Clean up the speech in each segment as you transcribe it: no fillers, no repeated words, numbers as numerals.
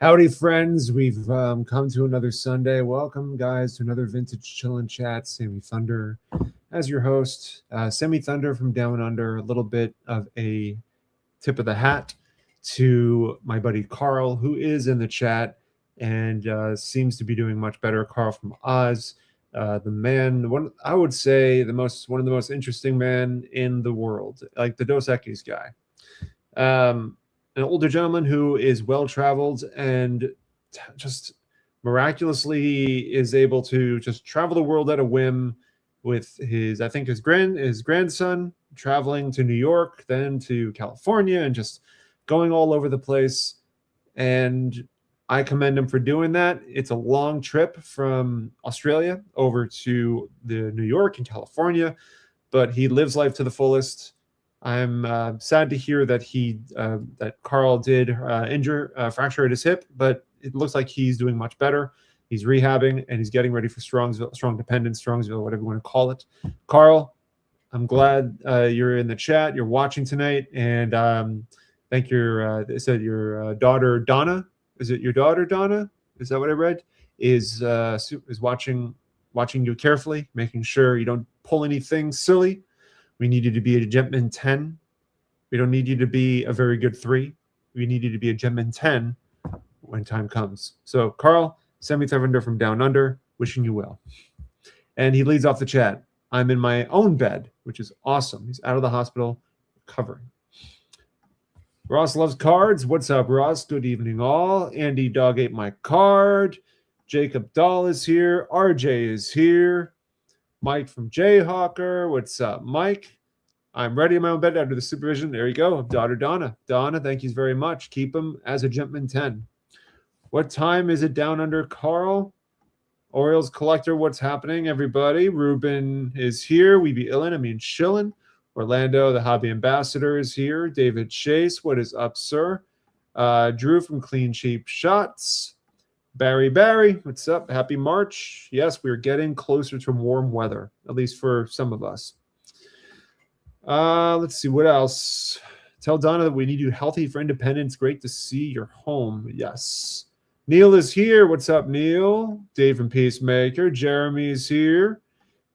Howdy, friends. We've come to another Sunday. Welcome, guys, to another Vintage Chillin' Chat. Sammy Thunder as your host. Sammy Thunder from Down Under. A little bit of a tip of the hat to my buddy Carl, who is in the chat and seems to be doing much better. Carl from Oz, the man, I would say one of the most interesting men in the world, like the Dos Equis guy. An older gentleman who is well traveled and just miraculously is able to just travel the world at a whim with his grandson traveling to New York, then to California, and just going all over the place. And I commend him for doing that. It's a long trip from Australia over to the New York and California, but he lives life to the fullest. I'm sad to hear that that Carl did fracture his hip, but it looks like he's doing much better. He's rehabbing and he's getting ready for Strong Dependence, Strongsville, whatever you want to call it. Carl, I'm glad you're in the chat. You're watching tonight, and thank your daughter Donna. Is it your daughter Donna? Is that what I read? Is watching you carefully, making sure you don't pull anything silly. We need you to be a gentleman 10. We don't need you to be a very good 3. We need you to be a gentleman 10 when time comes. So, Carl, Sammy Thunder from Down Under, wishing you well. And he leads off the chat. I'm in my own bed, which is awesome. He's out of the hospital, recovering. Ross loves cards. What's up, Ross? Good evening, all. Andy Dog ate my card. Jacob Dahl is here. RJ is here. Mike from Jayhawker. What's up, Mike? I'm ready in my own bed under the supervision. There you go. Daughter Donna. Donna, thank you very much. Keep him as a gentleman 10. What time is it Down Under, Carl? Orioles Collector, what's happening, everybody? Ruben is here. We be illin', I mean chillin'. Orlando, the hobby ambassador, is here. David Chase, what is up, sir? Drew from Clean Cheap Shots. Barry, what's up? Happy March. Yes, we're getting closer to warm weather, at least for some of us. Let's see, what else? Tell Donna that we need you healthy for independence. Great to see you're home. Yes. Neil is here. What's up, Neil? Dave from Peacemaker. Jeremy is here.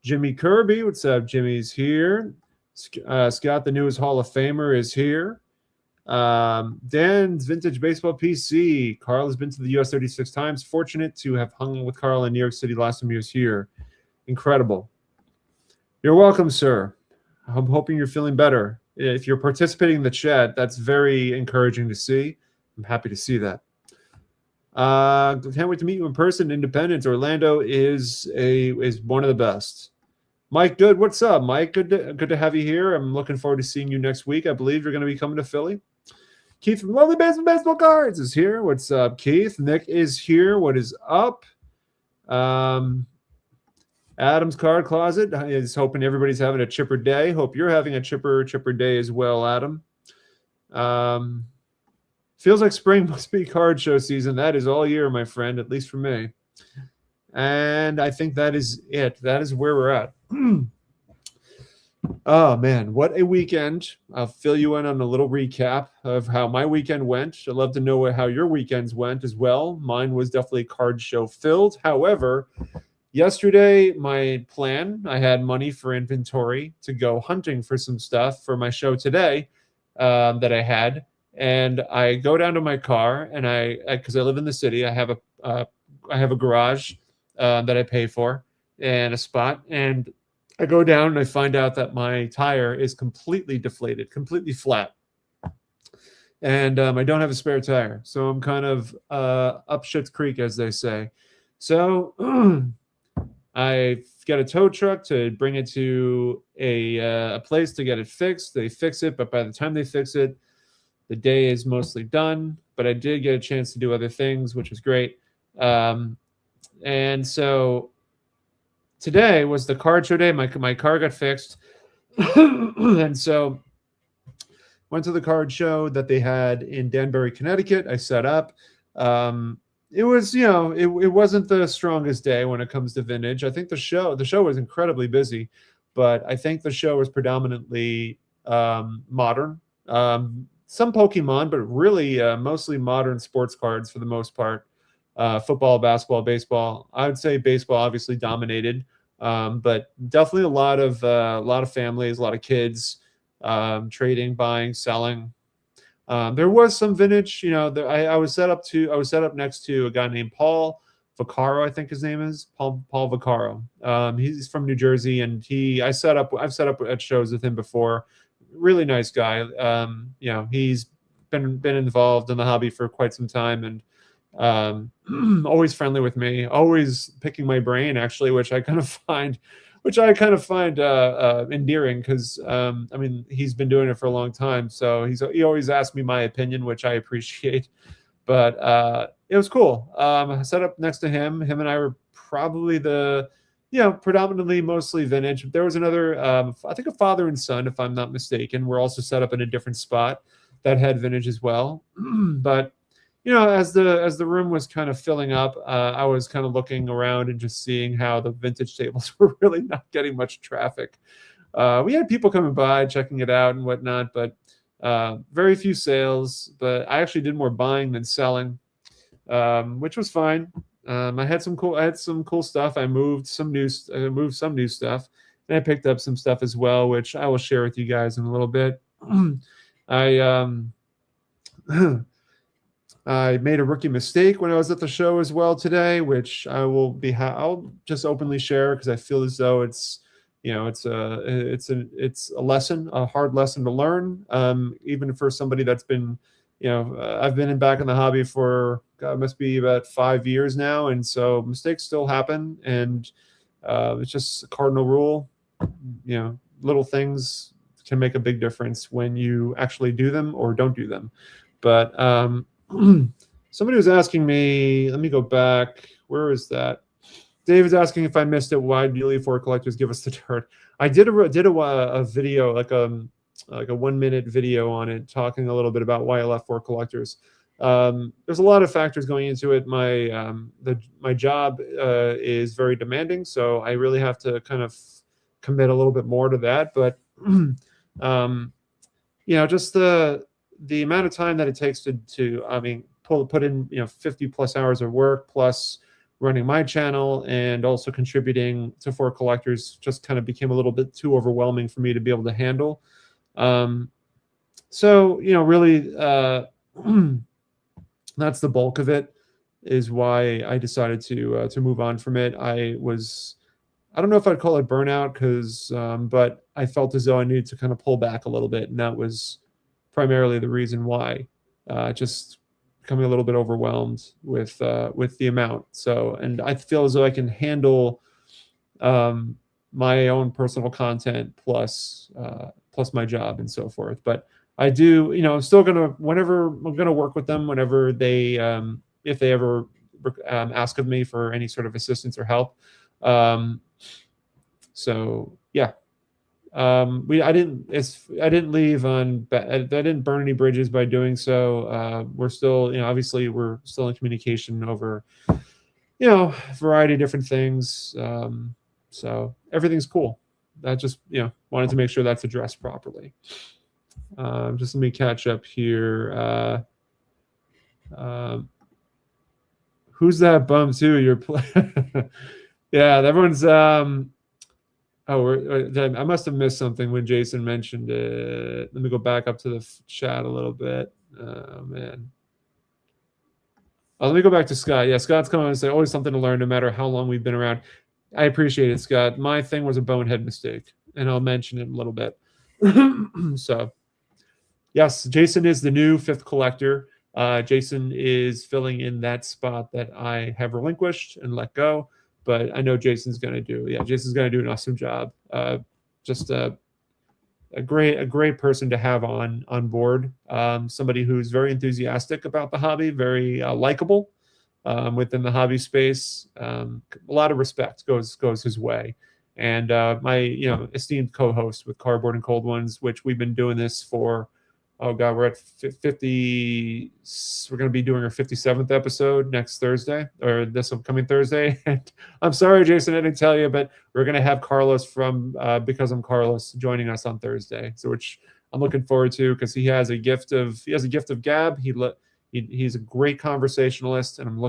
Jimmy Kirby. What's up? Jimmy's here. Scott, the newest Hall of Famer, is here. Dan's Vintage Baseball PC. Carl has been to the US 36 times. Fortunate to have hung with Carl in New York City last time he was here. Incredible. You're welcome, sir. I'm hoping you're feeling better. If you're participating in the chat, that's very encouraging to see. I'm happy to see that. Can't wait to meet you in person. Independence, Orlando is one of the best. Mike Good, what's up, Mike? Good to have you here. I'm looking forward to seeing you next week. I believe you're going to be coming to Philly. Keith from Lovely Baseball Cards is here. What's up, Keith? Nick is here. What is up? Adam's Card Closet is hoping everybody's having a chipper day. Hope you're having a chipper day as well, Adam. Feels like spring must be card show season. That is all year, my friend, at least for me. And I think that is it. That is where we're at. Oh, man, what a weekend. I'll fill you in on a little recap of how my weekend went. I'd love to know how your weekends went as well. Mine was definitely card show filled. However, yesterday, my plan, I had money for inventory to go hunting for some stuff for my show today that I had. And I go down to my car, and because I live in the city, I have a garage that I pay for and a spot. And I go down and I find out that my tire is completely deflated, completely flat. And I don't have a spare tire. So I'm kind of up shit's creek, as they say. So I get a tow truck to bring it to a place to get it fixed. They fix it, but by the time they fix it, the day is mostly done. But I did get a chance to do other things, which was great. And so today was the card show day. My car got fixed. And so went to the card show that they had in Danbury, Connecticut. I set up. It was, it wasn't the strongest day when it comes to vintage. I think the show was incredibly busy, but I think the show was predominantly modern. some Pokemon, but really mostly modern sports cards for the most part. Football, basketball, baseball. I would say baseball obviously dominated, but definitely a lot of families, a lot of kids trading, buying, selling. There was some vintage. I was set up next to a guy named Paul Vaccaro, I think his name is Paul Vaccaro. He's from New Jersey, and I've set up at shows with him before. Really nice guy. He's been involved in the hobby for quite some time, and always friendly with me, always picking my brain, actually, which I kind of find endearing, because he's been doing it for a long time, so he always asks me my opinion, which I appreciate. But it was cool. I set up next to him. Him and I were probably predominantly mostly vintage. There was another, I think a father and son, if I'm not mistaken, were also set up in a different spot that had vintage as well. But as the room was kind of filling up, I was kind of looking around and just seeing how the vintage tables were really not getting much traffic. We had people coming by, checking it out and whatnot, but very few sales. But I actually did more buying than selling, which was fine. I had some cool stuff. I moved some new stuff, and I picked up some stuff as well, which I will share with you guys in a little bit. I made a rookie mistake when I was at the show as well today, which I'll just openly share, because I feel as though it's a lesson, a hard lesson to learn, even for somebody that's been, I've been back in the hobby for must be about 5 years now, and so mistakes still happen, and it's just a cardinal rule. Little things can make a big difference when you actually do them or don't do them. But somebody was asking me, let me go back. Where is that? David's asking if I missed it. Why do you leave for collectors? Give us the dirt. I did a video, like a 1-minute video on it, talking a little bit about why I left for collectors. There's a lot of factors going into it. My job is very demanding, so I really have to kind of commit a little bit more to that. But just the amount of time that it takes to put in 50 plus hours of work, plus running my channel and also contributing to For Collectors, just kind of became a little bit too overwhelming for me to be able to handle. Really, that's the bulk of it, is why I decided to move on from it. I don't know if I'd call it burnout, but I felt as though I needed to kind of pull back a little bit, and that was primarily the reason why. Just becoming a little bit overwhelmed with the amount. So, and I feel as though I can handle my own personal content plus my job and so forth. But I do, I'm still gonna work with them whenever they if they ever ask of me for any sort of assistance or help. So yeah. I didn't leave on, I didn't burn any bridges by doing so. We're still, obviously we're still in communication over, a variety of different things. So everything's cool. I just, wanted to make sure that's addressed properly. Just let me catch up here. Who's that bum too? Yeah, everyone's, I must have missed something when Jason mentioned it. Let me go back up to the chat a little bit. Oh, man. Let me go back to Scott. Yeah, Scott's coming and say, always something to learn no matter how long we've been around. I appreciate it, Scott. My thing was a bonehead mistake, and I'll mention it in a little bit. So, yes, Jason is the new 5th collector. Jason is filling in that spot that I have relinquished and let go. But I know Jason's going to do an awesome job. Just a great person to have on board. Somebody who's very enthusiastic about the hobby, very likable within the hobby space. A lot of respect goes his way. And my esteemed co-host with Cardboard and Cold Ones, which we've been doing this for. Oh God, we're at 50. We're going to be doing our 57th episode next Thursday, or this upcoming Thursday. And I'm sorry, Jason, I didn't tell you, but we're going to have Carlos from Because I'm Carlos joining us on Thursday. So, which I'm looking forward to, because he has a gift of gab. He's a great conversationalist, and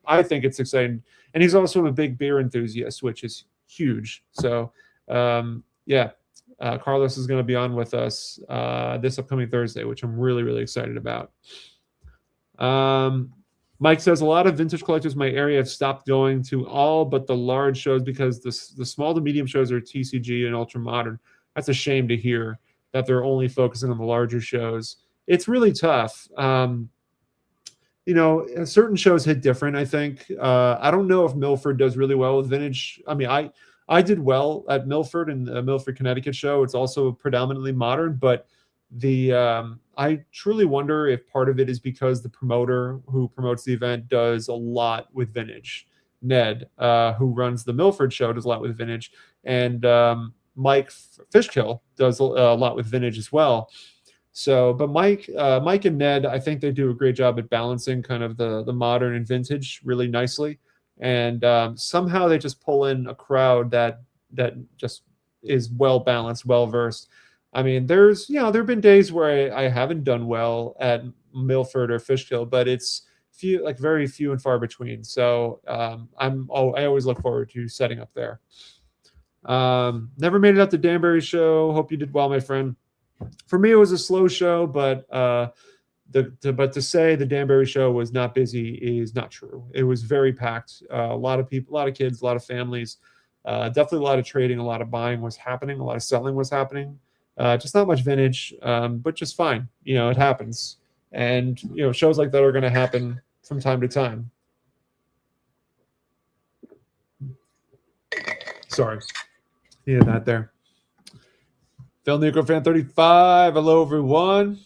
I think it's exciting. And he's also a big beer enthusiast, which is huge. So yeah, Carlos is going to be on with us this upcoming Thursday, which I'm really, really excited about. Mike says a lot of vintage collectors in my area have stopped going to all but the large shows because the small to medium shows are TCG and ultra modern. That's a shame to hear that they're only focusing on the larger shows. It's really tough. Certain shows hit different, I think. I don't know if Milford does really well with vintage. I mean, I did well at Milford and the Milford, Connecticut show. It's also predominantly modern, but I truly wonder if part of it is because the promoter who promotes the event does a lot with vintage. Ned, who runs the Milford show, does a lot with vintage, and Mike Fishkill does a lot with vintage as well. So, but Mike and Ned, I think they do a great job at balancing kind of the modern and vintage really nicely, and somehow they just pull in a crowd that just is well balanced, well versed. I mean, there's there've been days where I haven't done well at Milford or Fishkill, but it's very few and far between. So I always look forward to setting up there. Never made it up to Danbury show. Hope you did well, my friend. For me, it was a slow show, but to say the Danbury show was not busy is not true. It was very packed. A lot of people, a lot of kids, a lot of families. Definitely a lot of trading, a lot of buying was happening, a lot of selling was happening. Just not much vintage, but just fine. It happens. And, shows like that are going to happen from time to time. Sorry. Needed that there. Phil Negro Fan 35. Hello, everyone.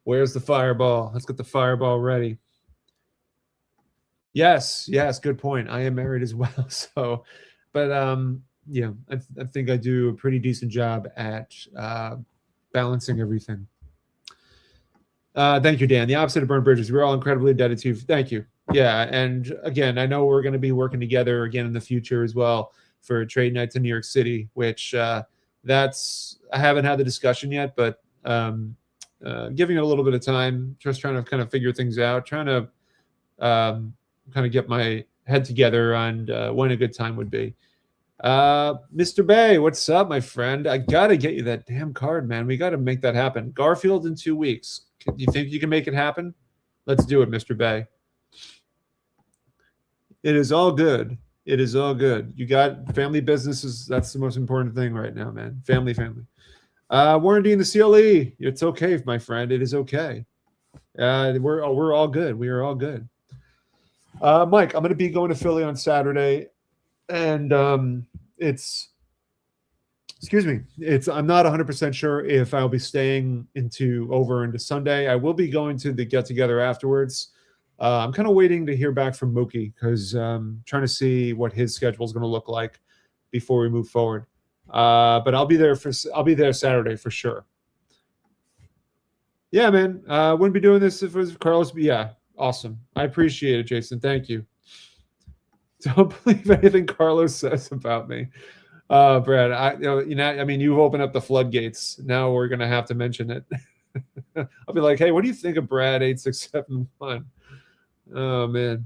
Where's the fireball? Let's get the fireball ready. Yes. Good point. I am married as well. So, but I think I do a pretty decent job at balancing everything. Thank you, Dan. The opposite of burned bridges. We're all incredibly indebted to you. Thank you. Yeah, and again, I know we're going to be working together again in the future as well for trade nights in New York City, which I haven't had the discussion yet, but giving it a little bit of time, just trying to kind of figure things out, trying to kind of get my head together on when a good time would be. Mr. Bay, what's up, my friend? I gotta get you that damn card, man. We gotta make that happen. Garfield in 2 weeks. Do you think you can make it happen? Let's do it, Mr. Bay. It is all good. It is all good. You got family businesses. That's the most important thing right now, man. Family. Warren Dean, the CLE. It's okay, my friend. It is okay. We're all good. We are all good. Mike, I'm going to be going to Philly on Saturday, and I'm not 100% sure if I'll be staying over into Sunday. I will be going to the get together afterwards. I'm kind of waiting to hear back from Mookie because I'm trying to see what his schedule is going to look like before we move forward. But I'll be there Saturday for sure. Yeah, man. Wouldn't be doing this if it was Carlos. But yeah, awesome. I appreciate it, Jason. Thank you. Don't believe anything Carlos says about me. Brad, you've opened up the floodgates. Now we're going to have to mention it. I'll be like, hey, what do you think of Brad 8671? Oh, man.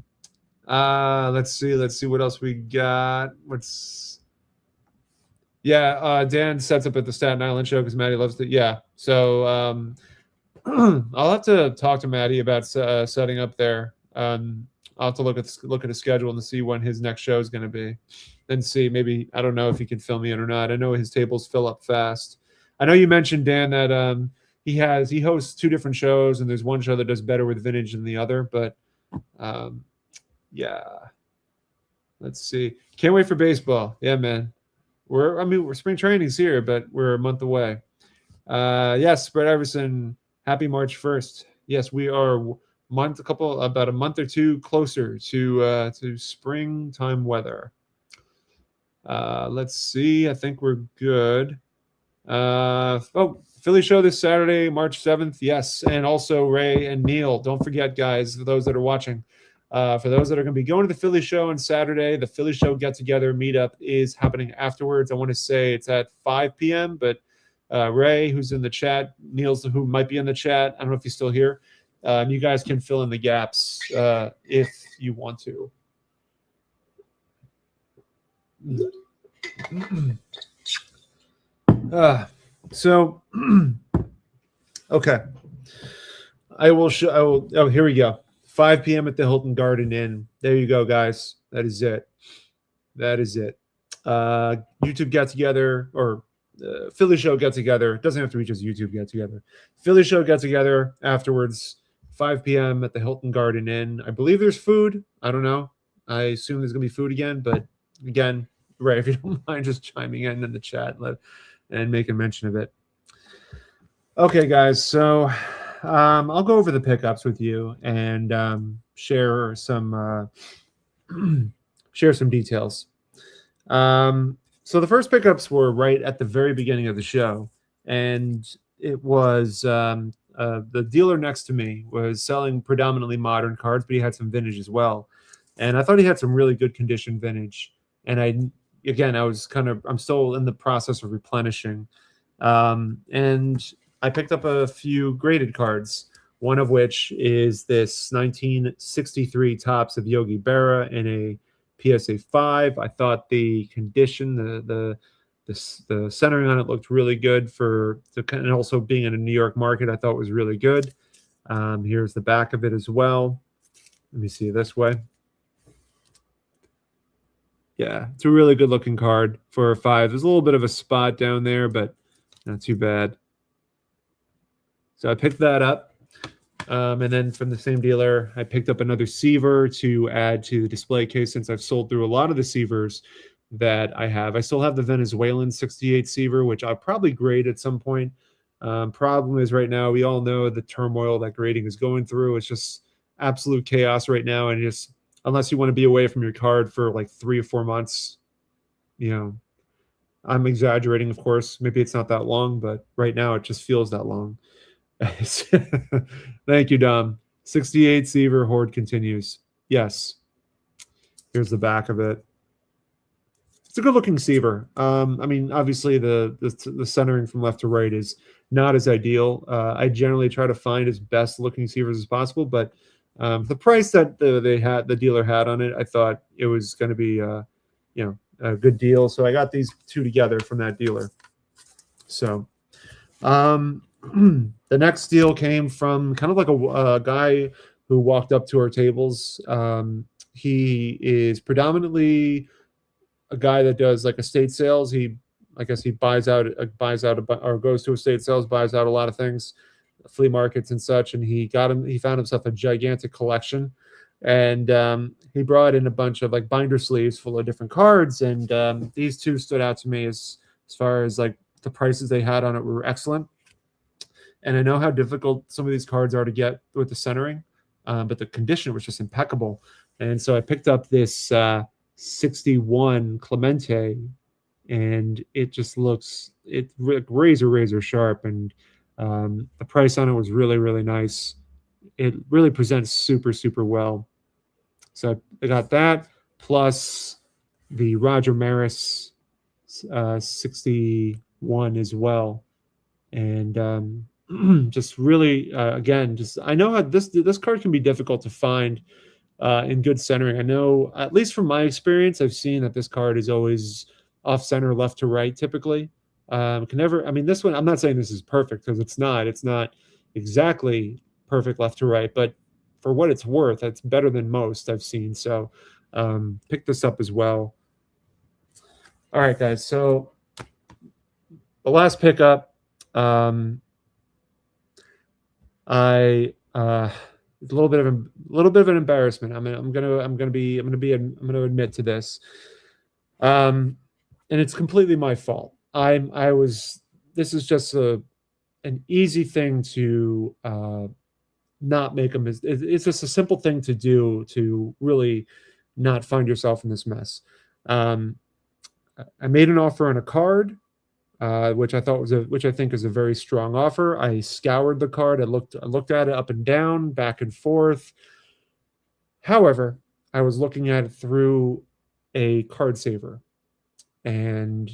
Let's see what else we got. Dan sets up at the Staten Island show because Maddie loves it. Yeah. So I'll have to talk to Maddie about setting up there. I'll have to look at his schedule and see when his next show is going to be, and see, maybe, I don't know if he can fill me in or not. I know his tables fill up fast. I know you mentioned, Dan, that he hosts 2 different shows, and there's one show that does better with vintage than the other. But yeah, let's see. Can't wait for baseball. Yeah, man. We're spring training's here, but we're a month away. Yes, Brett Iverson. Happy March 1st. Yes, we are about a month or 2 closer to springtime weather. Let's see. I think we're good. Philly show this Saturday, March 7th. Yes, and also Ray and Neil. Don't forget, guys, for those that are watching. For those that are going to be going to the Philly show on Saturday, the Philly show get-together meetup is happening afterwards. I want to say it's at 5 p.m., but Ray, who's in the chat, Niels, who might be in the chat. I don't know if he's still here. You guys can fill in the gaps if you want to. So, okay. I will show. I will. Oh, here we go. 5 p.m. at the Hilton Garden Inn. There you go, guys. That is it. That is it. YouTube get together or Philly show get together. It doesn't have to be just YouTube get together. Philly show get together afterwards. 5 p.m. at the Hilton Garden Inn. I believe there's food. I don't know. I assume there's gonna be food again, but again, Ray, if you don't mind just chiming in the chat and making mention of it. Okay, guys. So I'll go over the pickups with you and share some details. So the first pickups were right at the very beginning of the show, and it was the dealer next to me was selling predominantly modern cards, but he had some vintage as well. And I thought he had some really good condition vintage. And I'm still in the process of replenishing. And I picked up a few graded cards, one of which is this 1963 Topps of Yogi Berra in a PSA 5. I thought the condition, the centering on it looked really good and also being in a New York market, I thought was really good. Here's the back of it as well. Let me see this way. Yeah, it's a really good looking card for a 5. There's a little bit of a spot down there, but not too bad. So I picked that up. And then from the same dealer, I picked up another Seaver to add to the display case since I've sold through a lot of the Seavers that I have. I still have the Venezuelan 68 Seaver, which I'll probably grade at some point. Problem is right now, we all know the turmoil that grading is going through. It's just absolute chaos right now. And just unless you want to be away from your card for like 3 or 4 months, I'm exaggerating, of course. Maybe it's not that long, but right now it just feels that long. Thank you, Dom. 68 Seaver Horde continues. Yes. Here's the back of it. It's a good-looking Seaver. I mean, obviously the centering from left to right is not as ideal. I generally try to find as best-looking Seavers as possible, but the price that the dealer had on it, I thought it was going to be a good deal. So I got these two together from that dealer. So the next deal came from kind of like a guy who walked up to our tables. He is predominantly a guy that does like estate sales. I guess he buys out or goes to estate sales, buys out a lot of things, flea markets and such. And he found himself a gigantic collection, and he brought in a bunch of like binder sleeves full of different cards. And these two stood out to me as far as like the prices they had on it were excellent. And I know how difficult some of these cards are to get with the centering, but the condition was just impeccable. And so I picked up this 61 Clemente, and it just looks razor sharp. And the price on it was really, really nice. It really presents super well. So I got that plus the Roger Maris 61 as well. And just really again, just I know how this card can be difficult to find in good centering. I know, at least from my experience, I've seen that this card is always off center, left to right, typically. This one, I'm not saying this is perfect because it's not exactly perfect left to right, but for what it's worth, it's better than most I've seen. So pick this up as well. All right, guys. So the last pickup, it's a little bit of an embarrassment. I'm gonna admit to this, and it's completely my fault. This is just an easy thing to not make a mistake. It's just a simple thing to do to really not find yourself in this mess. I made an offer on a card, which I think is a very strong offer. I scoured the card. I looked at it up and down, back and forth. However, I was looking at it through a card saver, and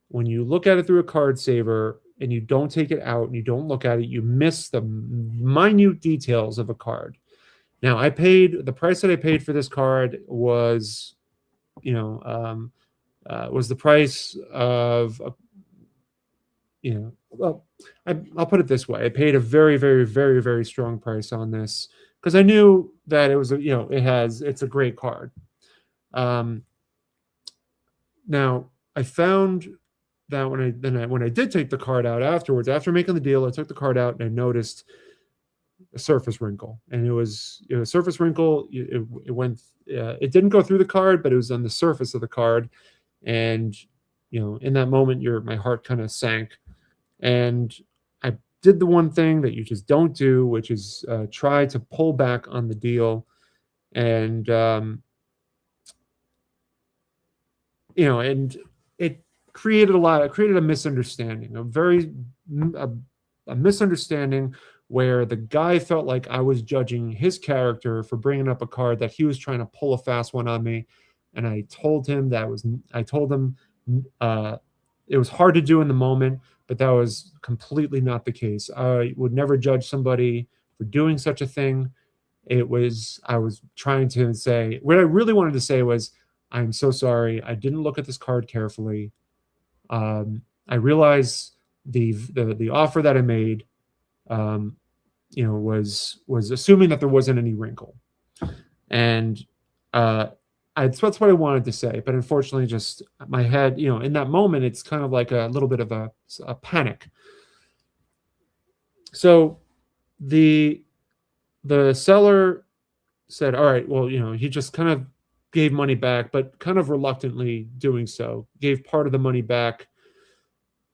when you look at it through a card saver, and you don't take it out and you don't look at it, you miss the minute details of a card. Now, the price that I paid for this card was, was the price of, well, I'll put it this way. I paid a very, very, very, very strong price on this because I knew that it was, it's a great card. Now, I found that when I did take the card out afterwards, after making the deal, I took the card out and I noticed a surface wrinkle, and it was a surface wrinkle. It didn't go through the card, but it was on the surface of the card, and in that moment, my heart kind of sank, and I did the one thing that you just don't do, which is try to pull back on the deal, and and it created a misunderstanding, a misunderstanding where the guy felt like I was judging his character for bringing up a card that he was trying to pull a fast one on me, and I told him it was hard to do in the moment, but that was completely not the case. I would never judge somebody for doing such a thing. I was trying to say, what I really wanted to say was, I'm so sorry. I didn't look at this card carefully. I realized the offer that I made, was assuming that there wasn't any wrinkle, and that's what I wanted to say. But unfortunately, just my head, in that moment, it's kind of like a little bit of a panic. So the seller said, all right, well, he just kind of gave money back, but kind of reluctantly doing so, gave part of the money back.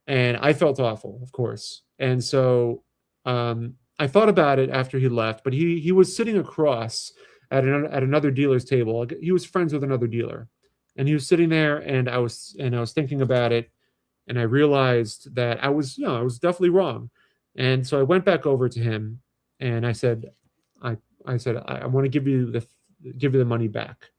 And I felt awful, of course. And so I thought about it after he left, but he was sitting across at another dealer's table. He was friends with another dealer, and he was sitting there, and I was thinking about it, and I realized that I was definitely wrong. And so I went back over to him, and I said, I want to give you the money back.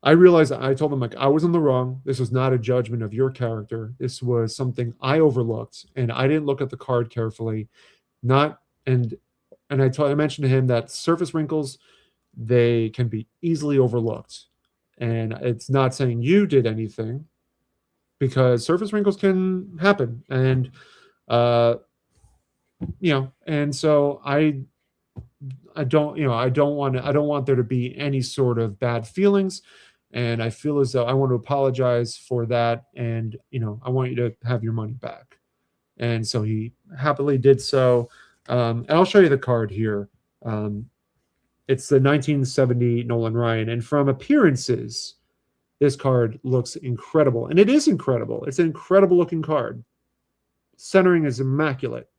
I realized I told him, like, I was in the wrong. This was not a judgment of your character. This was something I overlooked, and I didn't look at the card carefully. I mentioned to him that surface wrinkles, they can be easily overlooked, and it's not saying you did anything, because surface wrinkles can happen, and and so I don't want there to be any sort of bad feelings. And I feel as though I want to apologize for that. And, I want you to have your money back. And so he happily did so. And I'll show you the card here. It's the 1970 Nolan Ryan. And from appearances, this card looks incredible. And it is incredible. It's an incredible looking card. Centering is immaculate.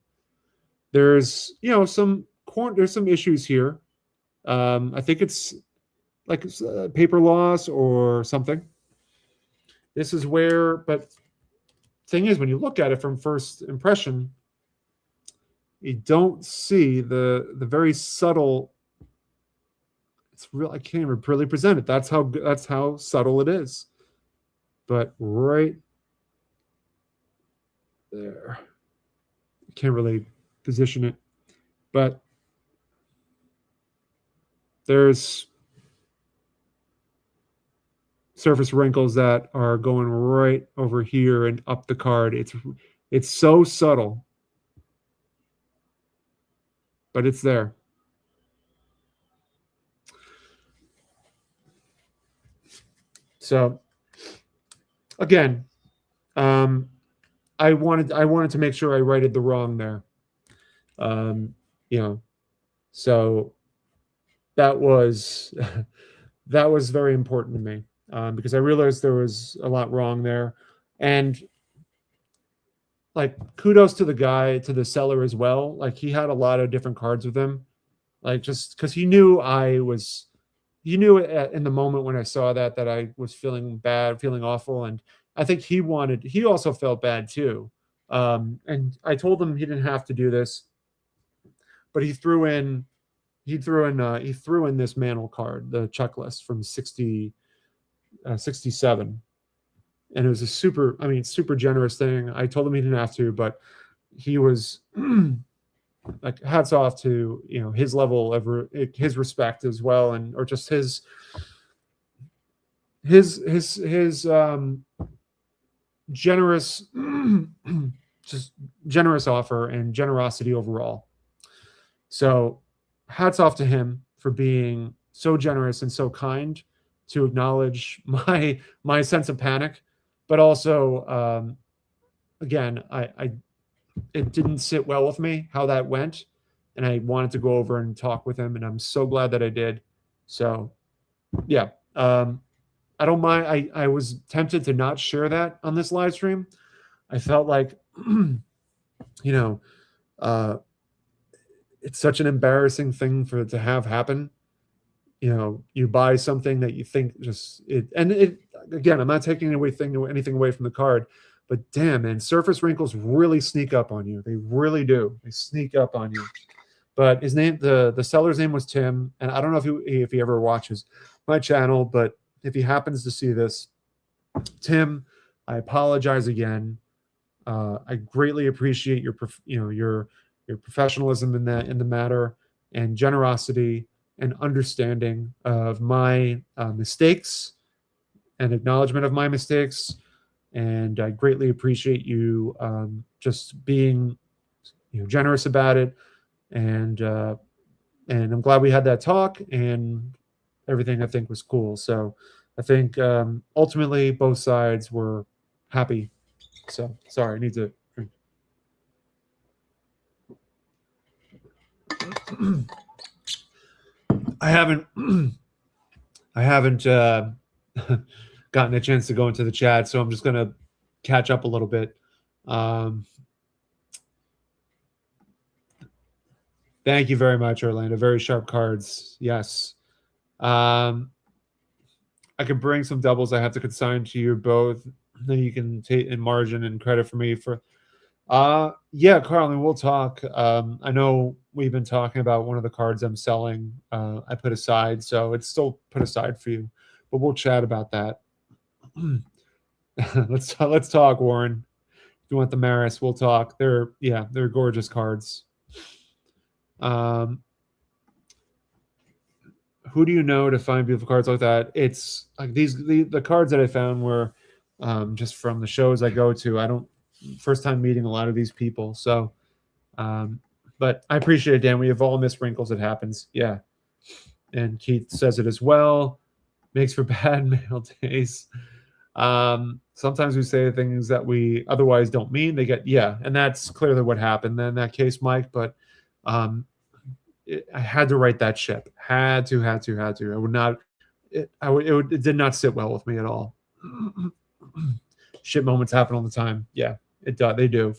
There's, there's some issues here. I think it's like paper loss or something. This is where, but thing is, when you look at it from first impression, you don't see the very subtle. It's real. I can't even really present it. That's how subtle it is. But right there, I can't really position it, but there's surface wrinkles that are going right over here and up the card. It's so subtle, but it's there. So again, I wanted to make sure I righted the wrong there. So that was that was very important to me, because I realized there was a lot wrong there. And like, kudos to the seller as well. Like, he had a lot of different cards with him, like, just because he knew in the moment when I saw that I was feeling bad, feeling awful. And I think he also felt bad too. And I told him he didn't have to do this, but he threw in this Mantle card, the checklist from 67. and it was a super generous thing. I told him he didn't have to, but he was like, hats off to, his level of his respect as well, and or just his generous just generous offer and generosity overall. So hats off to him for being so generous and so kind to acknowledge my sense of panic, but also again, I it didn't sit well with me how that went, and I wanted to go over and talk with him, and I'm so glad that I did. So yeah, I don't mind. I was tempted to not share that on this live stream. I felt like, you know, uh, it's such an embarrassing thing for it to have happen. You buy something that you think just it, and it again. I'm not taking anything away from the card, but damn, man, surface wrinkles really sneak up on you. They really do. They sneak up on you. But his name, the seller's name was Tim, and I don't know if he ever watches my channel, but if he happens to see this, Tim, I apologize again. I greatly appreciate your professionalism in the matter, and generosity and understanding of my mistakes and acknowledgement of my mistakes. And I greatly appreciate you just being generous about it. And I'm glad we had that talk, and everything I think was cool. So I think ultimately both sides were happy. So sorry, I need to drink. I haven't gotten a chance to go into the chat, so I'm just gonna catch up a little bit. Thank you very much, Orlando. Very sharp cards. Yes. I could bring some doubles I have to consign to you both. Then you can take in margin and credit for me for. Yeah, Carlin, we'll talk. I know we've been talking about one of the cards I'm selling. I put aside, so it's still put aside for you, but we'll chat about that. Let's talk, Warren. If you want the Maris, we'll talk. They're gorgeous cards. Who do you know to find beautiful cards like that? It's like the cards that I found were just from the shows I go to. I don't first time meeting a lot of these people, so but I appreciate it, Dan. We have all missed wrinkles. It happens. Yeah. And Keith says it as well. Makes for bad mail days. Sometimes we say things that we otherwise don't mean. And that's clearly what happened in that case, Mike. But I had to write that ship. Had to. I would not. It did not sit well with me at all. Shit moments happen all the time. Yeah, it does. They do.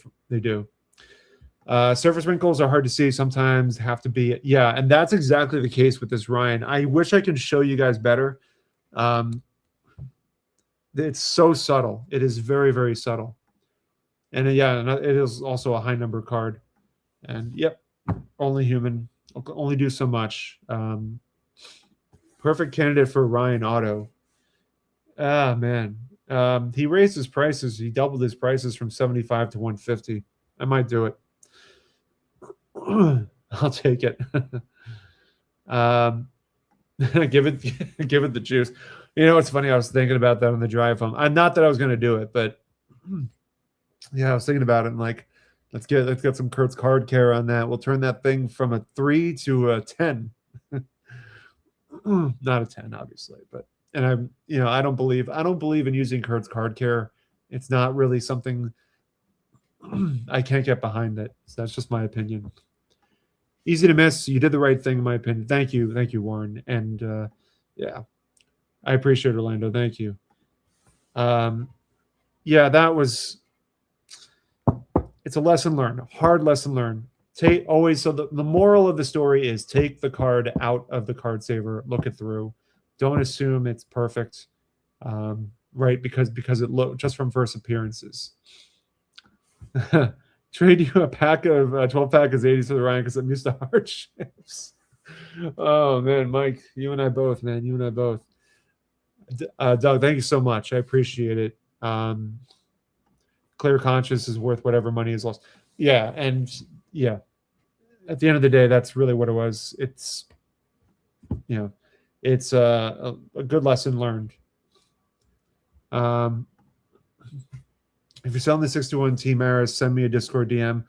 Surface wrinkles are hard to see. Sometimes have to be. Yeah, and that's exactly the case with this Ryan. I wish I could show you guys better. It's so subtle. It is very, very subtle. And it is also a high number card. And yep, only human. Only do so much. Perfect candidate for Ryan Auto. Ah, man. He raised his prices. He doubled his prices from 75 to 150. I might do it. I'll take it. Give it the juice. It's funny. I was thinking about that on the drive home. Not that I was going to do it, but yeah, I was thinking about it. And like, let's get some Kurt's card care on that. We'll turn that thing from a 3 to a 10. Not a 10, obviously, but and I don't believe in using Kurt's card care. It's not really something I can't get behind it. So that's just my opinion. Easy to miss. You did the right thing, in my opinion. Thank you, Warren. And yeah, I appreciate it, Orlando. Thank you. Yeah, that was. It's a lesson learned. Hard lesson learned. So the moral of the story is take the card out of the card saver, look it through. Don't assume it's perfect, right? Because it looked just from first appearances. Trade you a pack of 12-pack of 80s for the Ryan because I'm used to hard ships. Oh man, Mike, you and I both, man. You and I both. Doug, thank you so much. I appreciate it. Clear conscience is worth whatever money is lost. Yeah, and yeah, at the end of the day, that's really what it was. It's it's a good lesson learned. If you're selling the 61 T Maris, send me a Discord DM.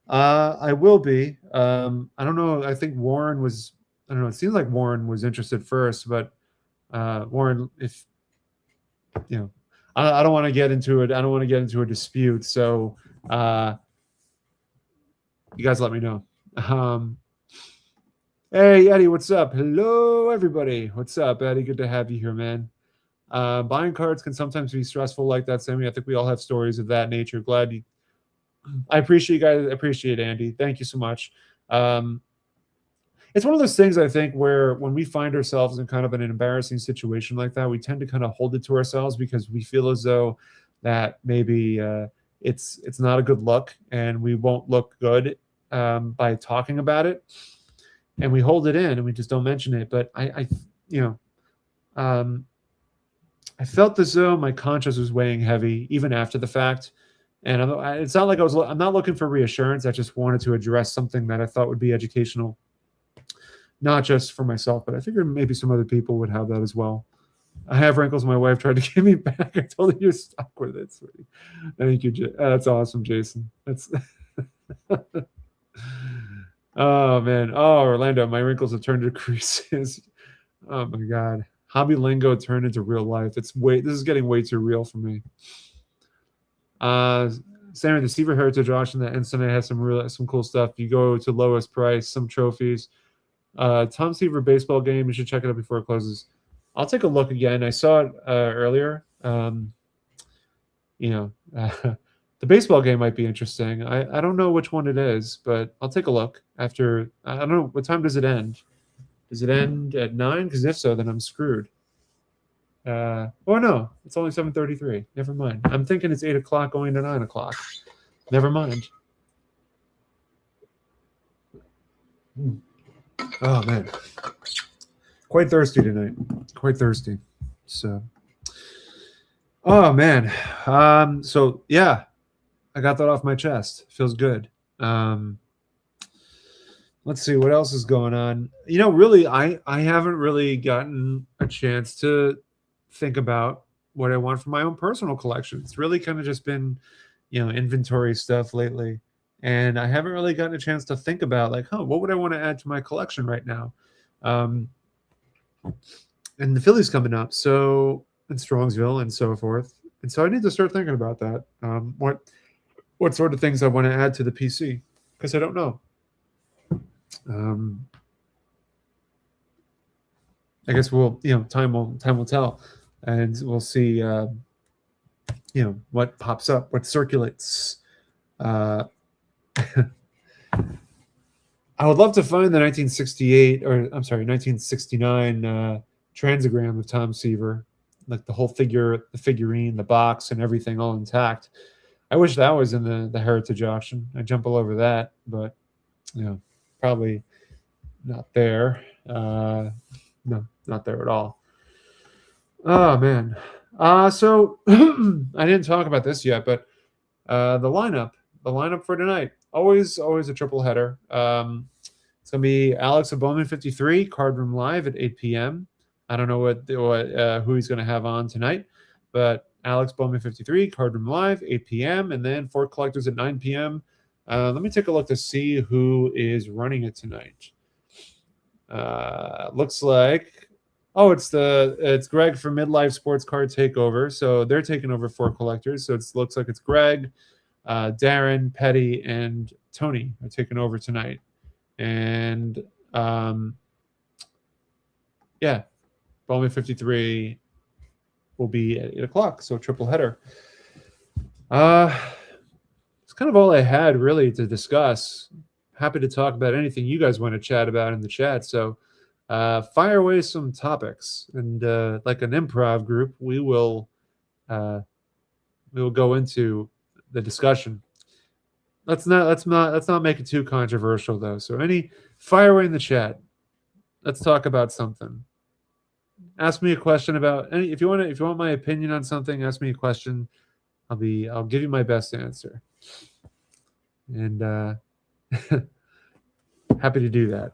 I will be. I don't know. I think Warren was. I don't know. It seems like Warren was interested first, but Warren, if I don't want to get into it. I don't want to get into a dispute. So you guys let me know. Hey Eddie, what's up? Hello everybody. What's up, Eddie? Good to have you here, man. Buying cards can sometimes be stressful like that, Sammy. I think we all have stories of that nature. Glad you. I appreciate you guys. I appreciate Andy. Thank you so much. It's one of those things, I think, where when we find ourselves in kind of an embarrassing situation like that, we tend to kind of hold it to ourselves because we feel as though that maybe it's not a good look and we won't look good by talking about it, and we hold it in and we just don't mention it. But I felt as though my conscience was weighing heavy even after the fact. And it's not like I'm not looking for reassurance. I just wanted to address something that I thought would be educational, not just for myself, but I figured maybe some other people would have that as well. I have wrinkles. My wife tried to give me back. I told her you're stuck with it, sweetie. Thank you. That's awesome, Jason. That's oh man. Oh, Orlando, my wrinkles have turned to creases. Oh my God. Hobby lingo turned into real life. This is getting way too real for me. Sammy, the Seaver Heritage auction that NCAA has some cool stuff. You go to lowest price, some trophies. Tom Seaver baseball game. You should check it out before it closes. I'll take a look again. I saw it earlier. The baseball game might be interesting. I don't know which one it is, but I'll take a look after. I don't know, what time does it end? Does it end at 9? Because if so, then I'm screwed. Oh no, it's only 7:33. Never mind. I'm thinking it's 8 o'clock going to 9 o'clock. Never mind. Oh man, quite thirsty tonight. Quite thirsty. So, oh man. So yeah, I got that off my chest. Feels good. Let's see what else is going on. Really, I haven't really gotten a chance to think about what I want for my own personal collection. It's really kind of just been, inventory stuff lately. And I haven't really gotten a chance to think about what would I want to add to my collection right now? And the Phillies coming up, so in Strongsville and so forth. And so I need to start thinking about that. What sort of things I want to add to the PC, because I don't know. I guess time will tell, and we'll see. What pops up, what circulates. I would love to find the 1969 transagram of Tom Seaver, like the whole figure, the figurine, the box, and everything all intact. I wish that was in the Heritage auction. I'd jump all over that, but probably not there. No, not there at all. Oh man. So I didn't talk about this yet, but the lineup for tonight. Always a triple header. It's gonna be Alex of Bowman 53, Card Room Live at 8 p.m. I don't know who he's gonna have on tonight, but Alex Bowman 53, Card Room Live, 8 p.m. and then Fort Collectors at 9 p.m. Let me take a look to see who is running it tonight. Looks like it's Greg from Midlife Sports Card Takeover. So they're taking over Fort Collectors. So it looks like it's Greg, Darren, Petty, and Tony are taking over tonight. And Bowman 53 will be at 8 o'clock. So triple header. It's kind of all I had really to discuss. Happy to talk about anything you guys want to chat about in the chat. So fire away some topics, and like an improv group, we will go into the discussion. Let's not make it too controversial though. So fire away in the chat. Let's talk about something. ask me a question about any. If you want my opinion on something, ask me a question. I'll give you my best answer. And happy to do that.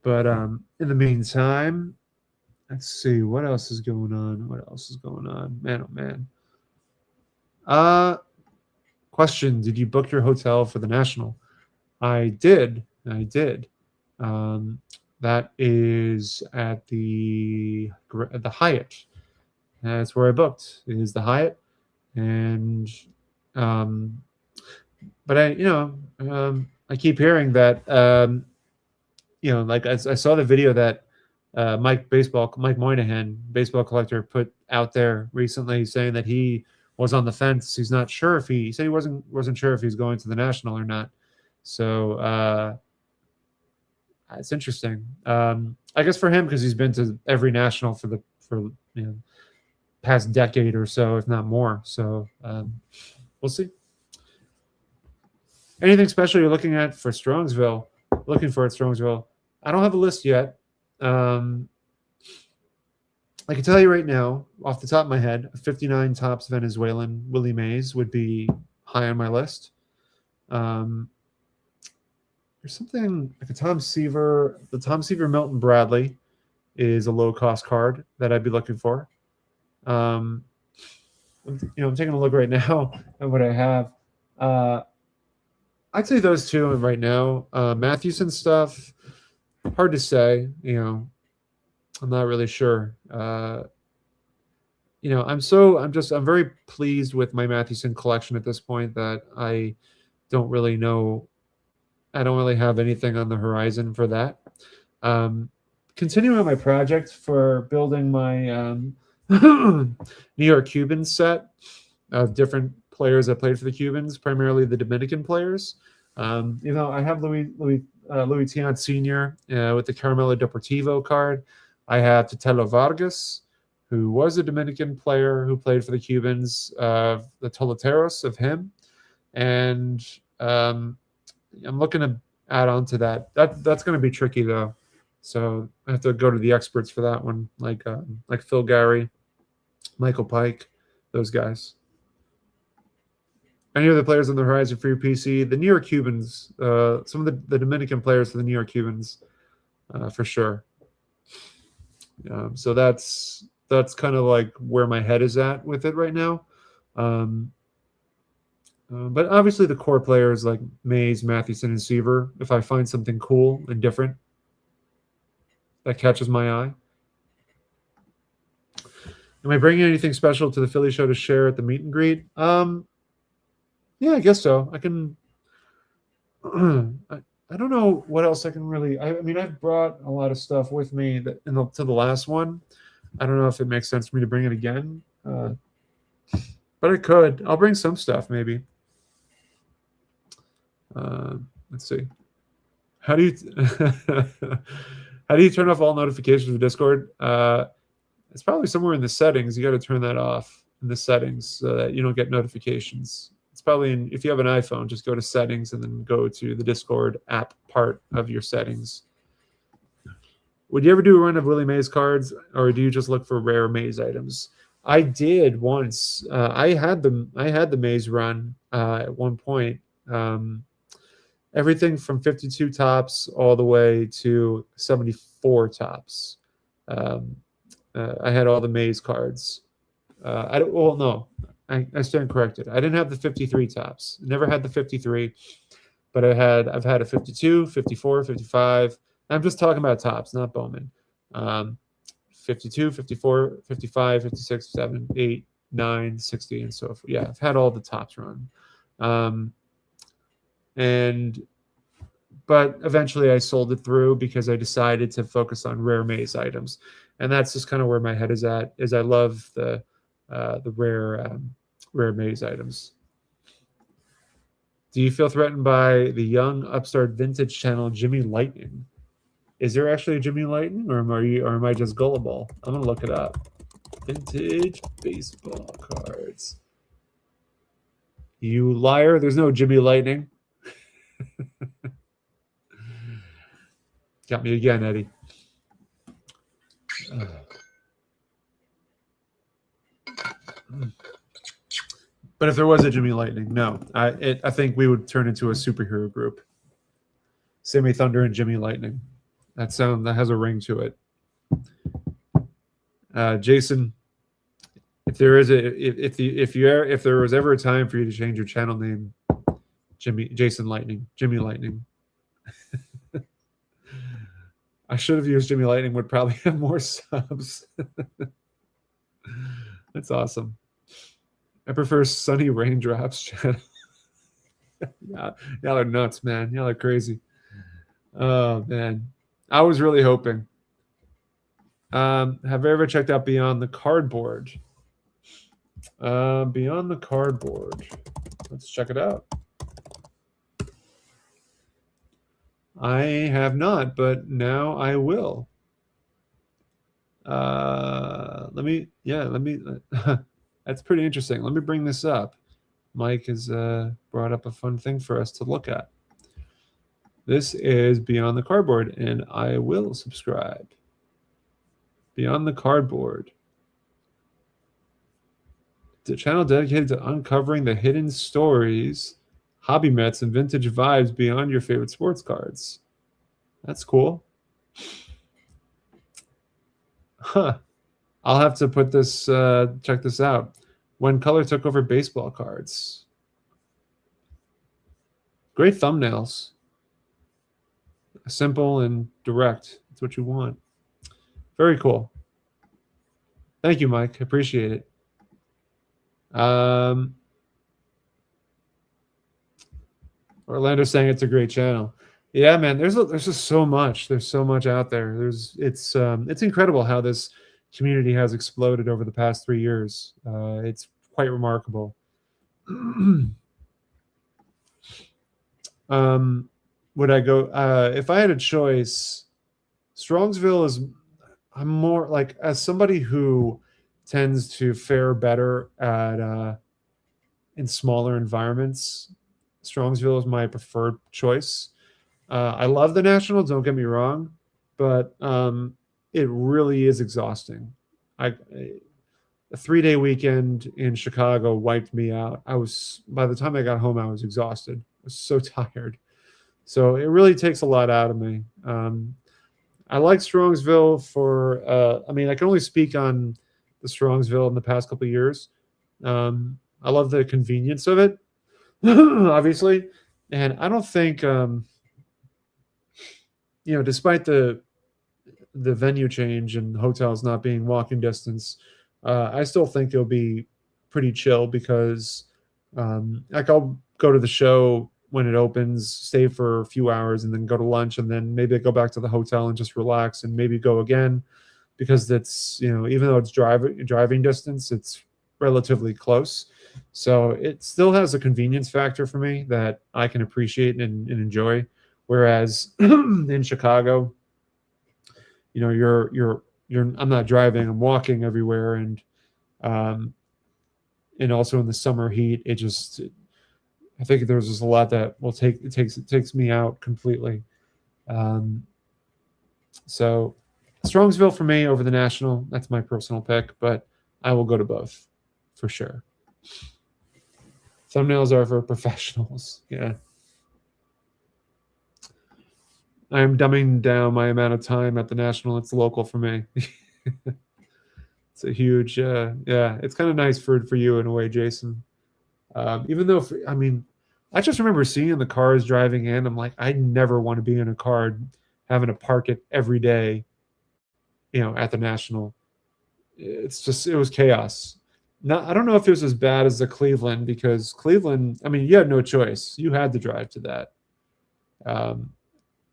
But in the meantime, let's see what else is going on. Man, oh man. Question: did you book your hotel for the National? I did. Um, that is at the Hyatt. That's where I booked. It is the Hyatt, and um, but I keep hearing that like I saw the video that Mike Moynihan, baseball collector, put out there recently, saying that he was on the fence. He's not sure if he said he wasn't sure if he's going to the National or not. So it's interesting. I guess for him, because he's been to every National for past decade or so, if not more. So we'll see. Anything special you're looking at for Strongsville? Looking for at Strongsville? I don't have a list yet. I can tell you right now, off the top of my head, a 59 tops Venezuelan Willie Mays would be high on my list. There's something like the Tom Seaver Milton Bradley is a low cost card that I'd be looking for. I'm taking a look right now at what I have. I'd say those two right now. Mathewson stuff, hard to say. I'm not really sure. I'm very pleased with my Mathewson collection at this point that I don't really know. I don't really have anything on the horizon for that. Continuing on my project for building my New York Cubans set of different players that played for the Cubans, primarily the Dominican players. I have Louis Tiant Sr. With the Carmelo Deportivo card. I have Totelo Vargas, who was a Dominican player who played for the Cubans, the Toleteros of him. And I'm looking to add on to that. That's going to be tricky, though. So I have to go to the experts for that one, like Phil Gary, Michael Pike, those guys. Any other players on the horizon for your PC? The New York Cubans, some of the Dominican players for the New York Cubans, for sure. So that's kind of like where my head is at with it right now. But obviously the core players like Mays, Mathewson, and Seaver, if I find something cool and different that catches my eye. Am I bringing anything special to the Philly show to share at the meet and greet? Yeah, I guess so. I can. I don't know what else I can really. I mean, I've brought a lot of stuff with me to the last one. I don't know if it makes sense for me to bring it again, but I could. I'll bring some stuff maybe. Let's see. How do you turn off all notifications of Discord? It's probably somewhere in the settings. You got to turn that off in the settings so that you don't get notifications. It's probably if you have an iPhone, just go to settings and then go to the Discord app part of your settings. Would you ever do a run of Willie Mays cards, or do you just look for rare Mays items? I did once. I had the Mays run at one point. Everything from 52 tops all the way to 74 tops. I had all the Mays cards. I stand corrected. I didn't have the 53 tops. Never had the 53, but I've had a 52, 54, 55. I'm just talking about tops, not Bowman. 52, 54, 55, 56, 7, 8, 9, 60, and so forth. Yeah, I've had all the tops run. But eventually I sold it through because I decided to focus on rare Mays items. And that's just kind of where my head is at, is I love the rare Mays items. Do you feel threatened by the young upstart vintage channel Jimmy Lightning? Is there actually a Jimmy Lightning, or am I just gullible? I'm gonna look it up. Vintage baseball cards. You liar! There's no Jimmy Lightning. Got me again, Eddie. But if there was a Jimmy Lightning, no, I think we would turn into a superhero group. Sammy Thunder and Jimmy Lightning. That has a ring to it. Jason, if there was ever a time for you to change your channel name, Jason Lightning, Jimmy Lightning. I should have used Jimmy Lightning. Would probably have more subs. That's awesome. I prefer Sunny Raindrops channel. Yeah, y'all are nuts, man. Y'all are crazy. Oh man, I was really hoping. Have you ever checked out Beyond the Cardboard? Beyond the Cardboard. Let's check it out. I have not, but now I will. Let me. That's pretty interesting. Let me bring this up. Mike has brought up a fun thing for us to look at. This is Beyond the Cardboard, and I will subscribe. Beyond the Cardboard. The channel dedicated to uncovering the hidden stories, hobby myths, and vintage vibes beyond your favorite sports cards. That's cool. Huh. I'll have to put this, check this out. When color took over baseball cards. Great thumbnails. Simple and direct. That's what you want. Very cool. Thank you, Mike. Appreciate it. Orlando's saying it's a great channel. Yeah, man. There's just so much. There's so much out there. It's incredible how this community has exploded over the past 3 years. It's quite remarkable. Would I go if I had a choice? Strongsville is. I'm more like, as somebody who tends to fare better at in smaller environments, Strongsville is my preferred choice. I love the National, don't get me wrong, but it really is exhausting. A 3-day weekend in Chicago wiped me out. By the time I got home, I was exhausted. I was so tired. So it really takes a lot out of me. I like Strongsville for, I can only speak on the Strongsville in the past couple of years. I love the convenience of it, obviously. And I don't think, despite the venue change and hotels not being walking distance, I still think it'll be pretty chill because, I'll go to the show when it opens, stay for a few hours, and then go to lunch, and then maybe I go back to the hotel and just relax, and maybe go again, because that's, even though it's driving distance, it's relatively close. So it still has a convenience factor for me that I can appreciate and enjoy. Whereas in Chicago, I'm not driving, I'm walking everywhere, and also in the summer heat, I think there's just a lot that it takes me out completely. So Strongsville for me over the National. That's my personal pick, but I will go to both for sure. Thumbnails are for professionals. Yeah. I am dumbing down my amount of time at the National. It's local for me. It's a huge, it's kind of nice for you in a way, Jason. Even though, I just remember seeing the cars driving in. I'm like, I never want to be in a car having to park it every day, at the National. It was chaos. I don't know if it was as bad as the Cleveland, because Cleveland, you had no choice. You had to drive to that.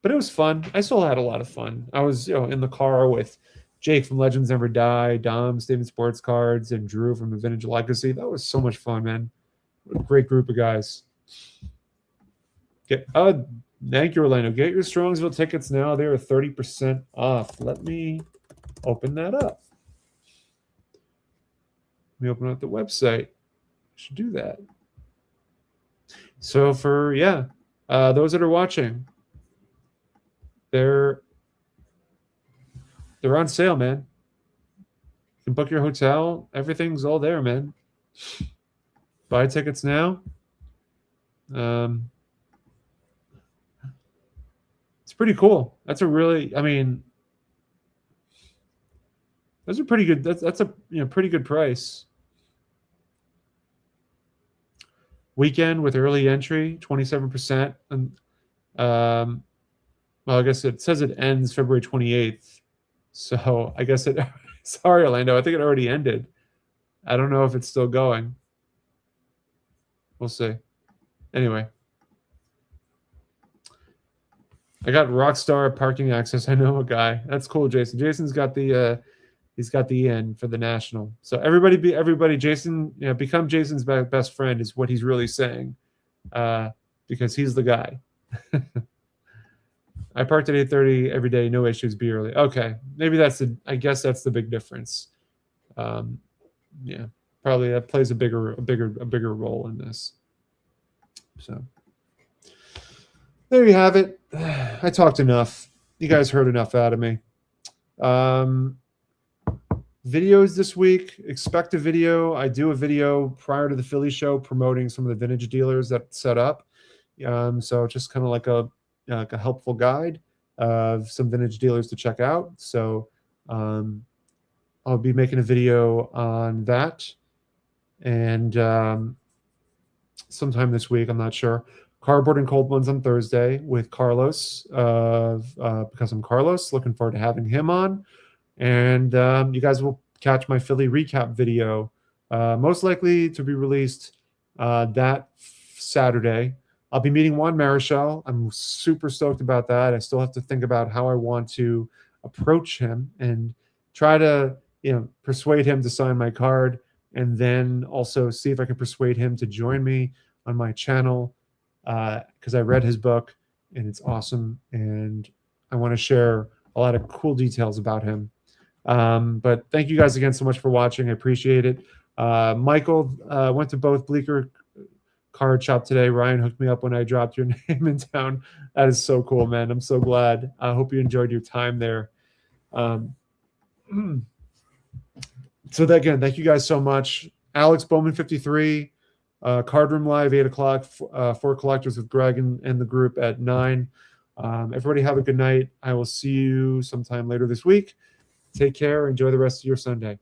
But it was fun. I still had a lot of fun. I was, in the car with Jake from Legends Never Die, Dom, Steven Sports Cards, and Drew from the Vintage Legacy. That was so much fun, man. What a great group of guys. Thank you, Orlando. Get your Strongsville tickets now. They are 30% off. Let me open that up. Let me open up the website. I should do that. So for those that are watching, they're on sale, man. can book your hotel. Everything's all there, man. Buy tickets now. It's pretty cool. That's a really, I mean, those are pretty good. That's a pretty good price. Weekend with early entry, 27%. And well, I guess it says it ends February 28th. So I guess it sorry, Orlando. I think it already ended. I don't know if it's still going. We'll see. Anyway. I got Rockstar parking access. I know a guy. That's cool, Jason. Jason's got the he's got the in for the national. So everybody. Jason, become Jason's best friend is what he's really saying, because he's the guy. I parked at 8:30 every day, no issues. Be early. Okay, maybe I guess that's the big difference. Yeah, probably that plays a bigger role in this. So. There you have it. I talked enough. You guys heard enough out of me. Videos this week. Expect a video. I do a video prior to the Philly show promoting some of the vintage dealers that set up. So just kind of like a helpful guide of some vintage dealers to check out. So I'll be making a video on that, and sometime this week. I'm not sure. Cardboard and Cold Ones on Thursday with Carlos Because I'm Carlos. Looking forward to having him on. And you guys will catch my Philly recap video, most likely to be released that Saturday. I'll be meeting Juan Marichal. I'm super stoked about that. I still have to think about how I want to approach him and try to persuade him to sign my card, and then also see if I can persuade him to join me on my channel, because I read his book and it's awesome, and I want to share a lot of cool details about him. But thank you guys again so much for watching. I appreciate it. Michael went to both Bleecker Card Shop today. Ryan hooked me up when I dropped your name in town. That is so cool, man. I'm so glad. I hope you enjoyed your time there. So again, thank you guys so much. Alex Bowman 53. Card Room Live, 8 o'clock, for collectors with Greg and the group at 9. Everybody have a good night. I will see you sometime later this week. Take care. Enjoy the rest of your Sunday.